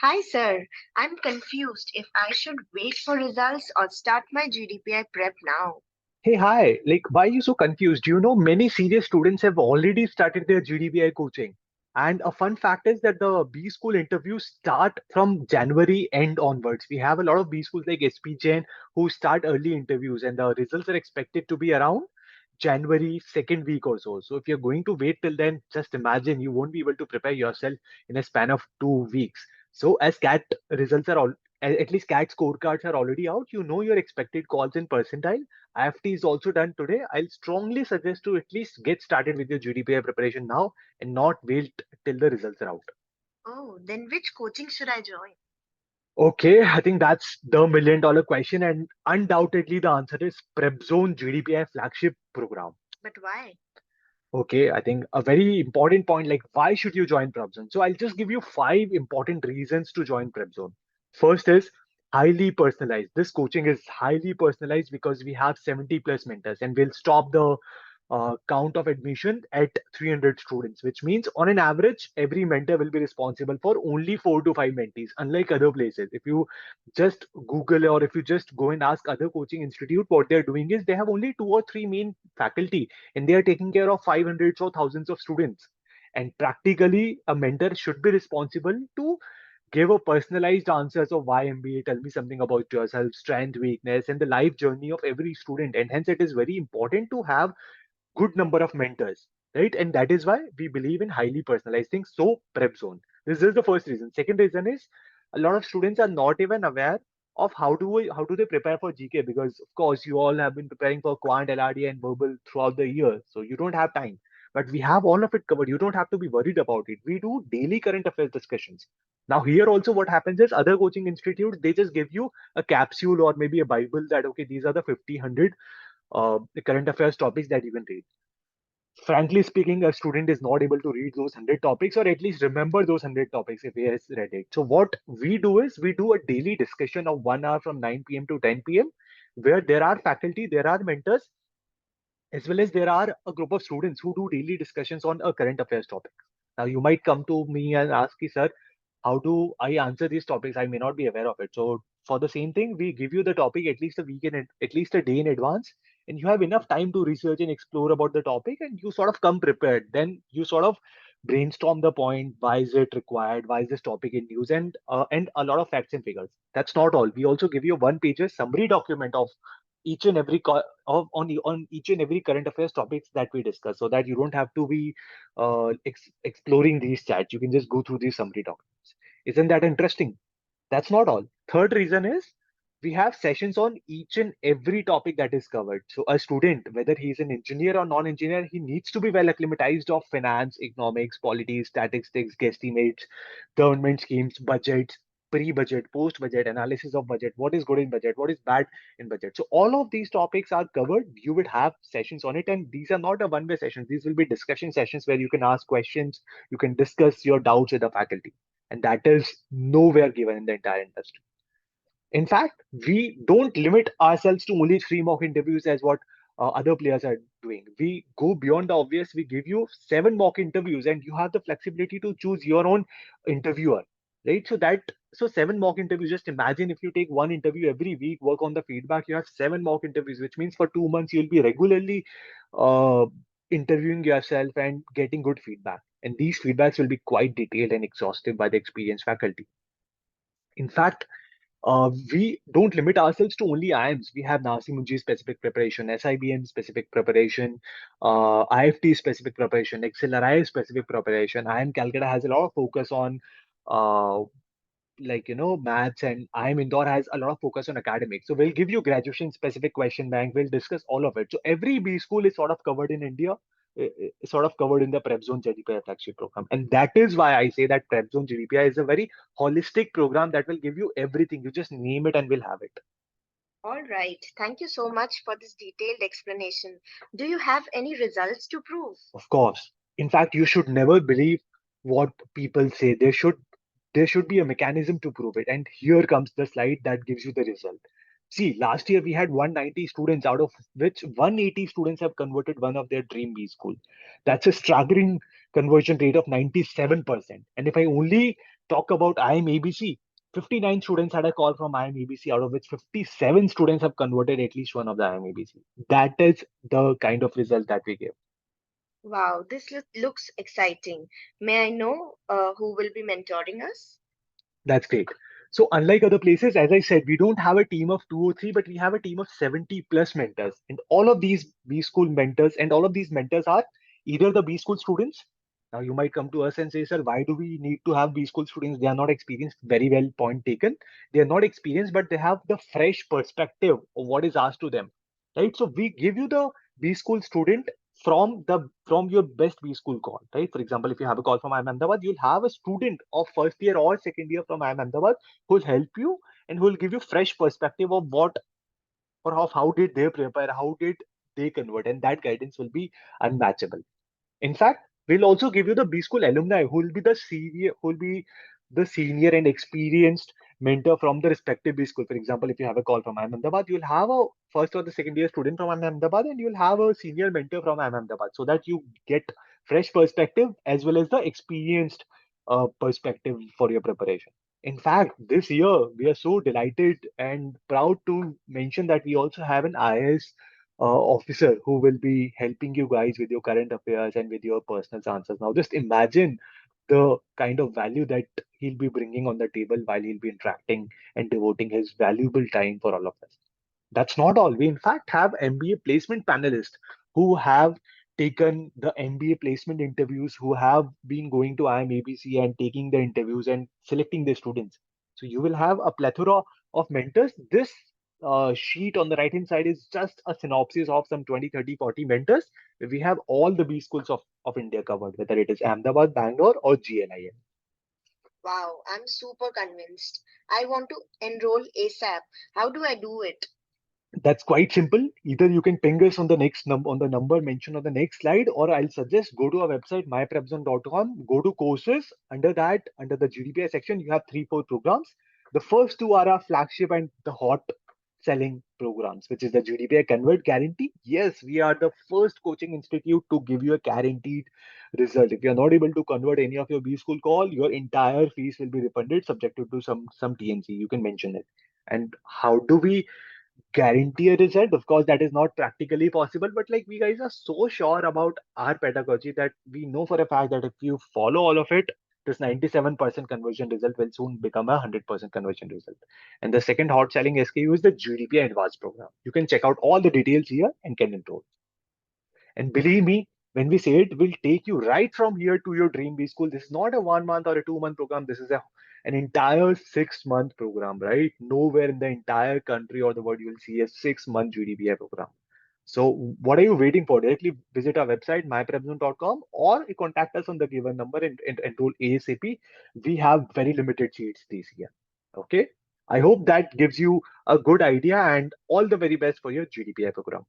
Hi, sir. I'm confused if I should wait for results or start my GDPI prep now. Hey, hi. Why are you so confused? You know, many serious students have already started their GDPI coaching. And a fun fact is that the B school interviews start from January end onwards. We have a lot of B schools like SP Jain who start early interviews, and the results are expected to be around January second week or so. So if you're going to wait till then, just imagine you won't be able to prepare yourself in a span of 2 weeks. So as CAT results are all, at least CAT scorecards are already out, you know your expected calls in percentile. IFT is also done today. I'll strongly suggest to at least get started with your GDPI preparation now and not wait till the results are out. Oh, then which coaching should I join? Okay, I think that's the million-dollar question, and undoubtedly the answer is PrepZone GDPI flagship program. But why? Okay, I think a very important point, like why should you join PrepZone? So I'll just give you five important reasons to join PrepZone. First is highly personalized. This coaching is highly personalized because we have 70 plus mentors, and we'll stop the count of admission at 300 students, which means on an average, every mentor will be responsible for only 4 to 5 mentees, unlike other places. If you just Google or if you just go and ask other coaching institute, what they're doing is they have only 2 or 3 main faculty and they are taking care of 500 or thousands of students. And practically, a mentor should be responsible to give a personalized answers of why MBA, tell me something about yourself, strength, weakness, and the life journey of every student. And hence, it is very important to have good number of mentors, right? And that is why we believe in highly personalized things. So prep zone. This is the first reason. Second reason is a lot of students are not even aware of how do they prepare for GK, because of course you all have been preparing for quant, LRD, and verbal throughout the year, so you don't have time. But we have all of it covered. You don't have to be worried about it. We do daily current affairs discussions. Now here also what happens is other coaching institutes, they just give you a capsule or maybe a Bible that okay, these are the 50 100 the current affairs topics that you can read. Frankly speaking, a student is not able to read those 100 topics or at least remember those 100 topics if he has read it. So what we do is we do a daily discussion of 1 hour from 9 p.m. to 10 p.m. where there are faculty, there are mentors, as well as there are a group of students who do daily discussions on a current affairs topic. Now you might come to me and ask me, sir, how do I answer these topics? I may not be aware of it. So for the same thing, we give you the topic at least a week in at least a day in advance, and you have enough time to research and explore about the topic, and you sort of come prepared. Then you sort of brainstorm the point. Why is it required? Why is this topic in use? And a lot of facts and figures. That's not all. We also give you a one-pager summary document of each and every on each and every current affairs topics that we discuss, so that you don't have to be exploring these chats. You can just go through these summary documents. Isn't that interesting? That's not all. Third reason is we have sessions on each and every topic that is covered. So a student, whether he's an engineer or non-engineer, he needs to be well acclimatized of finance, economics, politics, statistics, guesstimates, government schemes, budgets, pre-budget, post-budget, analysis of budget, what is good in budget, what is bad in budget. So all of these topics are covered. You would have sessions on it, and these are not a one-way sessions. These will be discussion sessions where you can ask questions, you can discuss your doubts with the faculty, and that is nowhere given in the entire industry. In fact, we don't limit ourselves to only 3 mock interviews as what other players are doing. We go beyond the obvious. We give you 7 mock interviews, and you have the flexibility to choose your own interviewer, right? So 7 mock interviews. Just imagine if you take one interview every week, work on the feedback. You have 7 mock interviews, which means for 2 months you'll be regularly uh, interviewing yourself and getting good feedback. And these feedbacks will be quite detailed and exhaustive by the experienced faculty. In fact, we don't limit ourselves to only IIMs. We have Nasi Munji specific preparation, SIBM specific preparation, IFT specific preparation, XLRI specific preparation. IIM Calcutta has a lot of focus on uh, maths, and IIM Indore has a lot of focus on academics. So we'll give you graduation specific question bank. We'll discuss all of it. So every B school is sort of covered in India, sort of covered in the Prep Zone GDPI flagship program. And that is why I say that Prep Zone GDPI is a very holistic program that will give you everything. You just name it and we'll have it. All right. Thank you so much for this detailed explanation. Do you have any results to prove? Of course. In fact, you should never believe what people say. There should be a mechanism to prove it. And here comes the slide that gives you the result. See, last year we had 190 students, out of which 180 students have converted one of their dream B school. That's a staggering conversion rate of 97%. And if I only talk about IIM ABC, 59 students had a call from IIM ABC, out of which 57 students have converted at least one of the IIM ABC. That is the kind of result that we give. Wow, this looks exciting. May I know who will be mentoring us? That's great. So unlike other places, as I said, we don't have a team of 2 or 3, but we have a team of 70 plus mentors. And all of these B school mentors and all of these mentors are either the B school students. Now you might come to us and say, sir, why do we need to have B school students? They are not experienced. Very well, point taken. They are not experienced, but they have the fresh perspective of what is asked to them. Right. So we give you the B school student from your best B school call, right? For example, if you have a call from IIM Ahmedabad, you'll have a student of first year or second year from IIM Ahmedabad who'll help you and who'll give you fresh perspective of what or how did they prepare, how did they convert, and that guidance will be unmatchable. In fact, we'll also give you the B School alumni who will be the senior and experienced mentor from the respective B School. For example, if you have a call from IIM Ahmedabad, you'll have a first or the second year student from IIM Ahmedabad and you'll have a senior mentor from IIM Ahmedabad so that you get fresh perspective as well as the experienced perspective for your preparation. In fact, this year we are so delighted and proud to mention that we also have an IAS officer who will be helping you guys with your current affairs and with your personal answers. Now, just imagine the kind of value that he'll be bringing on the table while he'll be interacting and devoting his valuable time for all of us. That's not all. We, in fact, have MBA placement panelists who have taken the MBA placement interviews, who have been going to IIM and taking the interviews and selecting the students. So you will have a plethora of mentors. This sheet on the right hand side is just a synopsis of some 20, 30, 40 mentors. We have all the B schools of India covered, whether it is Ahmedabad, Bangalore, or GNIM. Wow, I'm super convinced. I want to enroll ASAP. How do I do it? That's quite simple. Either you can ping us on the next on the number mentioned on the next slide, or I'll suggest go to our website myprepzone.com, go to courses. Under that, under the GDPI section, you have 3, 4 programs. The first two are our flagship and the hot selling programs, which is the GDPI Convert Guarantee. Yes, we are the first coaching institute to give you a guaranteed result. If you're not able to convert any of your B school call, your entire fees will be refunded, subjected to some TNC. You can mention it. And how do we guarantee a result? Of course, that is not practically possible, but like we guys are so sure about our pedagogy that we know for a fact that if you follow all of it, this 97% conversion result will soon become a 100% conversion result. And the second hot selling SKU is the GDPI Advanced program. You can check out all the details here and can enroll. And believe me, when we say it, will take you right from here to your dream B school. This is not a 1 month or a 2 month program. This is an entire 6 month program, right? Nowhere in the entire country or the world you will see a 6 month GDPI program. So what are you waiting for? Directly visit our website, myprepzone.com, or you contact us on the given number and enroll ASAP. We have very limited seats this year. Okay. I hope that gives you a good idea and all the very best for your GDPI program.